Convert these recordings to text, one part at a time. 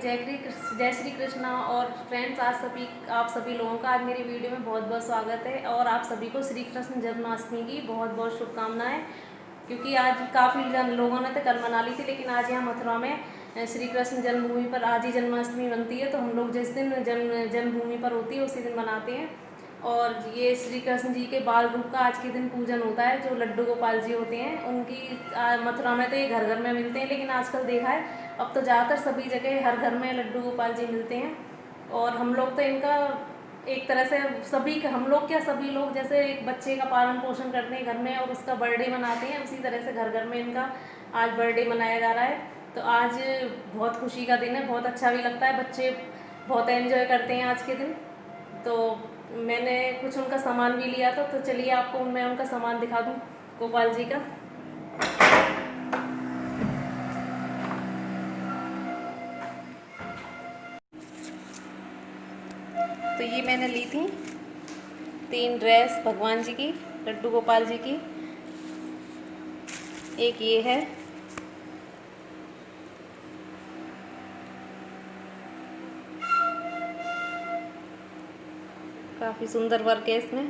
जय श्री कृष्णा। और फ्रेंड्स, आप सभी लोगों का आज मेरी वीडियो में बहुत बहुत स्वागत है और आप सभी को श्री कृष्ण जन्माष्टमी की बहुत बहुत शुभकामनाएं। क्योंकि आज काफ़ी लोगों ने तो कल मना ली थी, लेकिन आज यहाँ मथुरा में श्री कृष्ण जन्मभूमि पर आज ही जन्माष्टमी बनती है। तो हम लोग जिस दिन जन्मभूमि पर होती है उसी दिन मनाते हैं। और ये श्री कृष्ण जी के बाल रूप का आज के दिन पूजन होता है। जो लड्डू गोपाल जी होते हैं उनकी मथुरा में तो ये घर घर में मिलते हैं, लेकिन आजकल देखा है अब तो ज़्यादातर सभी जगह हर घर में लड्डू गोपाल जी मिलते हैं। और हम लोग तो इनका एक तरह से सभी लोग जैसे एक बच्चे का पालन पोषण करते हैं घर में और उसका बर्थडे मनाते हैं, उसी तरह से घर घर में इनका आज बर्थडे मनाया जा रहा है। तो आज बहुत खुशी का दिन है, बहुत अच्छा भी लगता है, बच्चे बहुत एंजॉय करते हैं आज के दिन। तो मैंने कुछ उनका सामान भी लिया था, तो चलिए आपको मैं उनका सामान दिखा दूँ गोपाल जी का। तो ये मैंने ली थी 3 ड्रेस भगवान जी की, लड्डू गोपाल जी की। एक ये है, काफ़ी सुंदर वर्क है इसमें।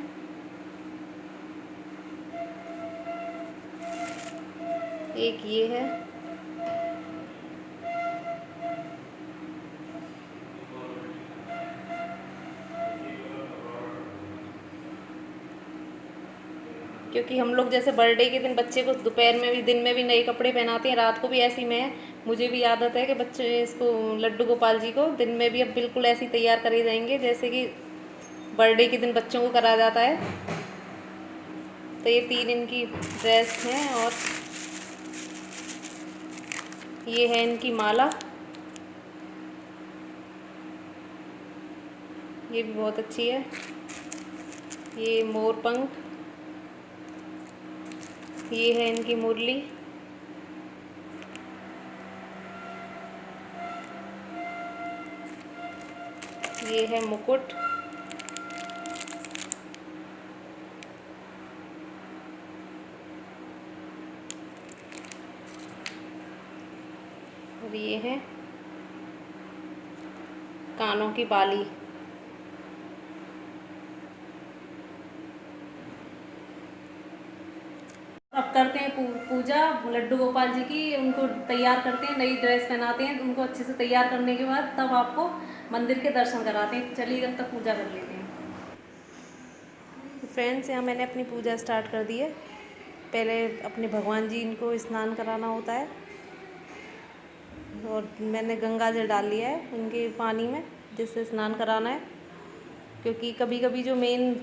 एक ये है, क्योंकि हम लोग जैसे बर्थडे के दिन बच्चे को दोपहर में भी दिन में भी नए कपड़े पहनाते हैं, रात को भी ऐसी मुझे भी आदत है कि बच्चे इसको लड्डू गोपाल जी को दिन में भी अब बिल्कुल ऐसे तैयार करे जाएंगे जैसे कि बर्थडे के दिन बच्चों को करा जाता है। तो ये 3 इनकी ड्रेस हैं और ये है इनकी माला, ये भी बहुत अच्छी है। ये मोर पंख, ये है इनकी मुरली, ये है मुकुट, और ये है कानों की बाली। अब करते हैं पूजा लड्डू गोपाल जी की। उनको तैयार करते हैं, नई ड्रेस पहनाते हैं, उनको अच्छे से तैयार करने के बाद तब आपको मंदिर के दर्शन कराते हैं। चलिए जब तक पूजा कर लेते हैं। तो फ्रेंड्स, यहाँ मैंने अपनी पूजा स्टार्ट कर दी है। पहले अपने भगवान जी इनको स्नान कराना होता है और मैंने गंगा जल डाल लिया है उनके पानी में, जिससे स्नान कराना है। क्योंकि कभी कभी जो मेन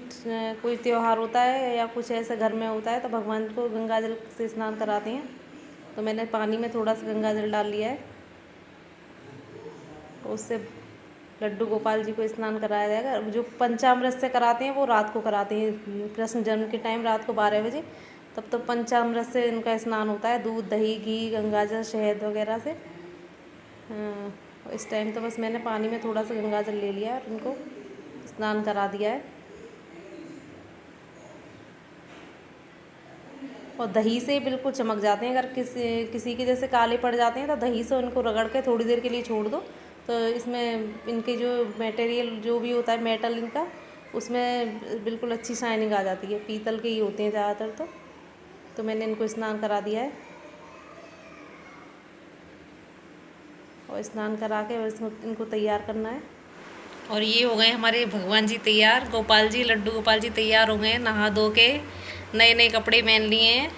कोई त्यौहार होता है या कुछ ऐसा घर में होता है तो भगवान को गंगा जल से स्नान कराते हैं। तो मैंने पानी में थोड़ा सा गंगा जल डाल लिया है, उससे लड्डू गोपाल जी को स्नान कराया जाएगा। जो पंचामृत से कराते हैं वो रात को कराते हैं, कृष्ण जन्म के टाइम रात को 12 बजे, तब तो पंचामृत से इनका स्नान होता है, दूध दही घी गंगा जल शहद वगैरह से। इस टाइम तो बस मैंने पानी में थोड़ा सा गंगा जल ले लिया और उनको स्नान करा दिया है। और दही से बिल्कुल चमक जाते हैं। अगर किसी के जैसे काले पड़ जाते हैं तो दही से उनको रगड़ के थोड़ी देर के लिए छोड़ दो, तो इसमें इनके जो मटेरियल जो भी होता है मेटल इनका, उसमें बिल्कुल अच्छी शाइनिंग आ जाती है। पीतल के ही होते हैं ज़्यादातर। तो मैंने इनको स्नान करा दिया है और स्नान करा के इसमें इनको तैयार करना है। और ये हो गए हमारे भगवान जी तैयार, गोपाल जी लड्डू गोपाल जी तैयार हो गए, नहा धो के नए नए कपड़े पहन लिए हैं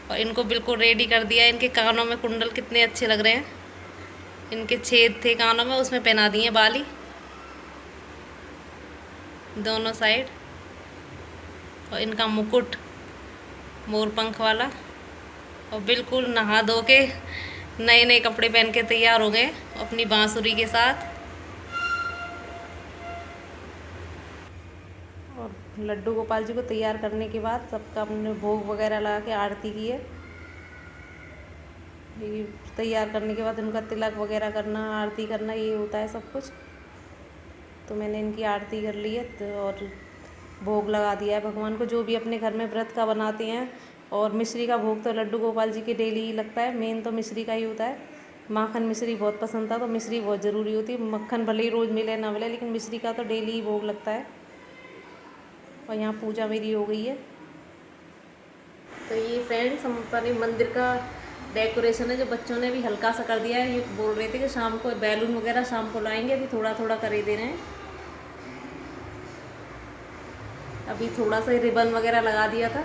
और इनको बिल्कुल रेडी कर दिया है। इनके कानों में कुंडल कितने अच्छे लग रहे हैं, इनके छेद थे कानों में, उसमें पहना दिए बाली दोनों साइड। और इनका मुकुट मोर पंख वाला, और बिल्कुल नहा धो के नए नए कपड़े पहन के तैयार हो गए अपनी बांसुरी के साथ। और लड्डू गोपाल जी को तैयार करने के बाद सबका हमने भोग वगैरह लगा के आरती की है। ये तैयार करने के बाद इनका तिलक वगैरह करना, आरती करना, ये होता है सब कुछ। तो मैंने इनकी आरती कर ली है और भोग लगा दिया है भगवान को, जो भी अपने घर में व्रत का बनाते हैं। और मिश्री का भोग तो लड्डू गोपाल जी के डेली ही लगता है, मेन तो मिश्री का ही होता है। माखन मिश्री बहुत पसंद था, तो मिश्री बहुत ज़रूरी होती है। मक्खन भले ही रोज़ मिले ना मिले, लेकिन मिश्री का तो डेली ही भोग लगता है। और यहाँ पूजा मेरी हो गई है। तो ये फ्रेंड्स हम अपने मंदिर का डेकोरेशन है, जो बच्चों ने भी हल्का सा कर दिया है। ये बोल रहे थे कि शाम को बैलून वगैरह शाम को लाएंगे, अभी थोड़ा थोड़ा कर ही दे रहे हैं। अभी थोड़ा सा रिबन वगैरह लगा दिया था,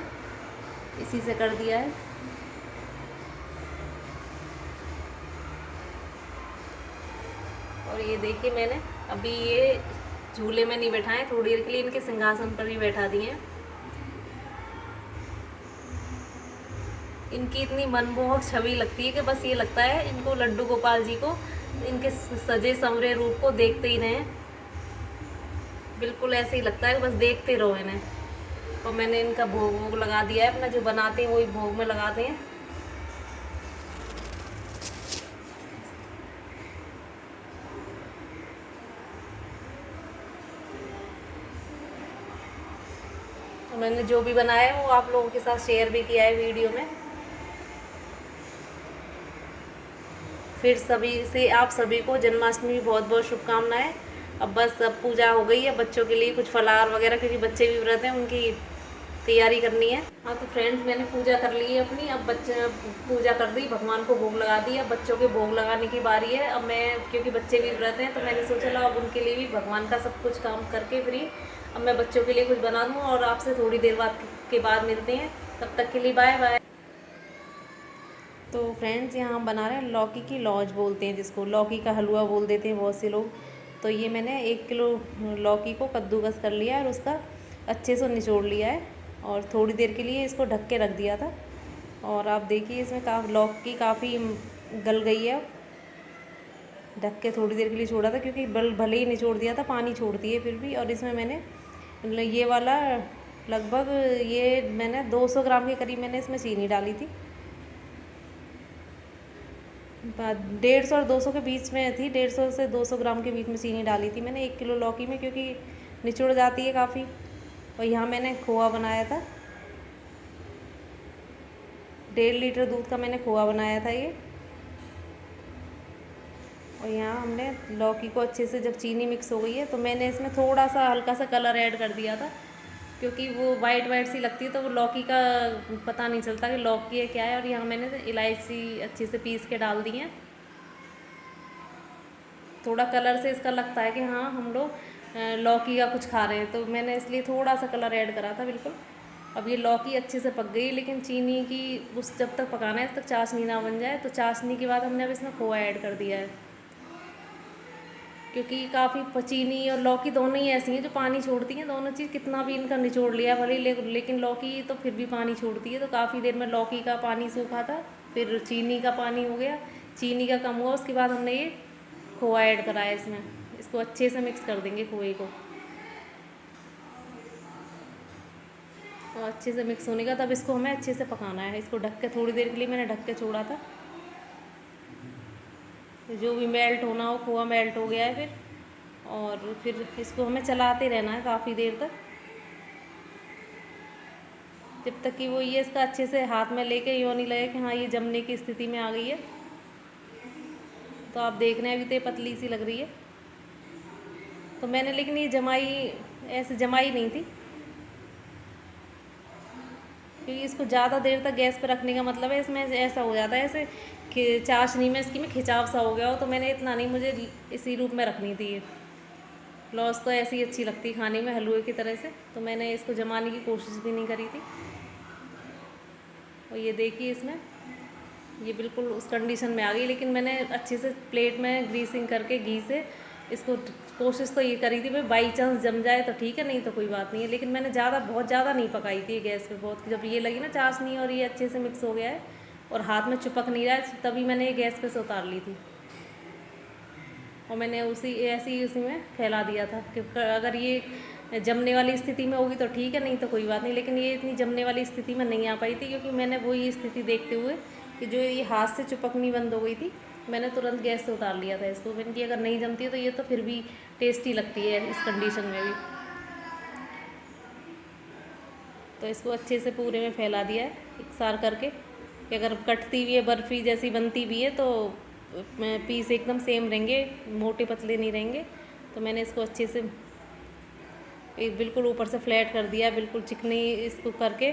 इसी से कर दिया है। और ये देखिए मैंने अभी ये झूले में नहीं बैठाए, थोड़ी देर के लिए इनके सिंहासन पर भी बैठा दिए हैं। इनकी इतनी मनमोहक छवि लगती है कि बस ये लगता है इनको, लड्डू गोपाल जी को, इनके सजे संवरे रूप को देखते ही रहें। बिल्कुल ऐसे ही लगता है कि बस देखते रहो इन्हें। और मैंने इनका भोग वोग लगा दिया है, अपना जो बनाते हैं वही भोग में लगाते हैं। तो मैंने जो भी बनाया है वो आप लोगों के साथ शेयर भी किया है वीडियो में। फिर सभी से आप सभी को जन्माष्टमी की बहुत बहुत शुभकामनाएं। अब बस अब पूजा हो गई है, बच्चों के लिए कुछ फलाहार वगैरह, क्योंकि बच्चे भी व्रत हैं, उनकी तैयारी करनी है। हाँ तो फ्रेंड्स मैंने पूजा कर ली है अपनी। अब बच्चे पूजा कर दी, भगवान को भोग लगा दी। अब बच्चों के भोग लगाने की बारी है। अब मैं, क्योंकि बच्चे भी व्रत हैं, तो मैंने सोचा ला अब उनके लिए भी भगवान का सब कुछ काम करके फ्री अब मैं बच्चों के लिए कुछ बना दूँ। और आपसे थोड़ी देर बाद मिलते हैं, तब तक के लिए बाय बाय। तो फ्रेंड्स यहाँ हम बना रहे हैं लौकी की लौज बोलते हैं, जिसको लौकी का हलवा बोल देते हैं बहुत से लोग। तो ये मैंने 1 किलो लौकी को कद्दूकस कर लिया और उसका अच्छे से निचोड़ लिया है, और थोड़ी देर के लिए इसको ढक के रख दिया था। और आप देखिए इसमें लौकी काफ़ी गल गई है। ढक के थोड़ी देर के लिए छोड़ा था, क्योंकि भले ही निचोड़ दिया था, पानी छोड़ती है फिर भी। और इसमें मैंने ये वाला लगभग ये मैंने 200 ग्राम के करीब मैंने इसमें चीनी डाली थी। 150 और 200 के बीच में थी, 150 से 200 ग्राम के बीच में चीनी डाली थी मैंने 1 किलो लौकी में, क्योंकि निचुड़ जाती है काफ़ी। और यहाँ मैंने खोआ बनाया था, 1.5 लीटर दूध का मैंने खोआ बनाया था ये। और यहाँ हमने लौकी को अच्छे से, जब चीनी मिक्स हो गई है, तो मैंने इसमें थोड़ा सा हल्का सा कलर ऐड कर दिया था, क्योंकि वो वाइट वाइट सी लगती है, तो वो लौकी का पता नहीं चलता कि लौकी है क्या है। और यहाँ मैंने इलायची अच्छे से पीस के डाल दी है। थोड़ा कलर से इसका लगता है कि हाँ हम लोग लौकी का कुछ खा रहे हैं, तो मैंने इसलिए थोड़ा सा कलर ऐड करा था बिल्कुल। अब ये लौकी अच्छे से पक गई, लेकिन चीनी की उस जब तक पकाना है तब तक चाशनी ना बन जाए। तो चाशनी के बाद हमने अब इसमें खोआ ऐड कर दिया है, क्योंकि काफ़ी चीनी और लौकी दोनों ही ऐसी हैं जो पानी छोड़ती हैं। दोनों चीज़ कितना भी इनका निचोड़ लिया भले, लेकिन लौकी तो फिर भी पानी छोड़ती है। तो काफ़ी देर में लौकी का पानी सूखा था, फिर चीनी का पानी हो गया, चीनी का कम हुआ, उसके बाद हमने ये खोआ ऐड करा है इसमें। इसको अच्छे से मिक्स कर देंगे खोए को, और अच्छे से मिक्स होने का तब इसको हमें अच्छे से पकाना है। इसको ढक के थोड़ी देर के लिए मैंने ढक के छोड़ा था, जो भी मेल्ट होना हो, खोआ मेल्ट हो गया है फिर। और फिर इसको हमें चलाते रहना है काफ़ी देर तक, जब तक कि वो ये इसका अच्छे से हाथ में लेके यूँ नहीं लगे कि हाँ ये जमने की स्थिति में आ गई है। तो आप देख रहे हैं अभी तो ये पतली सी लग रही है। तो मैंने, लेकिन ये ऐसे जमाई नहीं थी, क्योंकि इसको ज़्यादा देर तक गैस पर रखने का मतलब है इसमें ऐसा हो जाता है ऐसे कि चाशनी में इसकी में खिंचाव सा हो गया हो। तो मैंने इतना नहीं, मुझे इसी रूप में रखनी थी ये लौज। तो ऐसी अच्छी लगती खाने में हलवे की तरह से, तो मैंने इसको जमाने की कोशिश भी नहीं करी थी। और ये देखिए इसमें ये बिल्कुल उस कंडीशन में आ गई, लेकिन मैंने अच्छे से प्लेट में ग्रीसिंग करके घी से इसको कोशिश तो ये करी थी भाई बाई चांस जम जाए तो ठीक है, नहीं तो कोई बात नहीं है। लेकिन मैंने बहुत ज़्यादा नहीं पकाई थी गैस पे बहुत। जब ये लगी ना चाशनी और ये अच्छे से मिक्स हो गया है और हाथ में चिपक नहीं रहा है, तभी मैंने ये गैस पे से उतार ली थी। और मैंने ऐसे ही उसी में फैला दिया था कि अगर ये जमने वाली स्थिति में होगी तो ठीक है, नहीं तो कोई बात नहीं। लेकिन ये इतनी जमने वाली स्थिति में नहीं आ पाई थी, क्योंकि मैंने वही स्थिति देखते हुए कि जो ये हाथ से चिपकनी बंद हो गई थी, मैंने तुरंत गैस से उतार लिया था इसको। मैंने कि अगर नहीं जमती है तो ये तो फिर भी टेस्टी लगती है इस कंडीशन में भी। तो इसको अच्छे से पूरे में फैला दिया है एक सार करके, कि अगर कटती भी है बर्फ़ी जैसी बनती भी है तो पीस एकदम सेम रहेंगे, मोटे पतले नहीं रहेंगे। तो मैंने इसको अच्छे से बिल्कुल ऊपर से फ्लैट कर दिया, बिल्कुल चिकनी इसको करके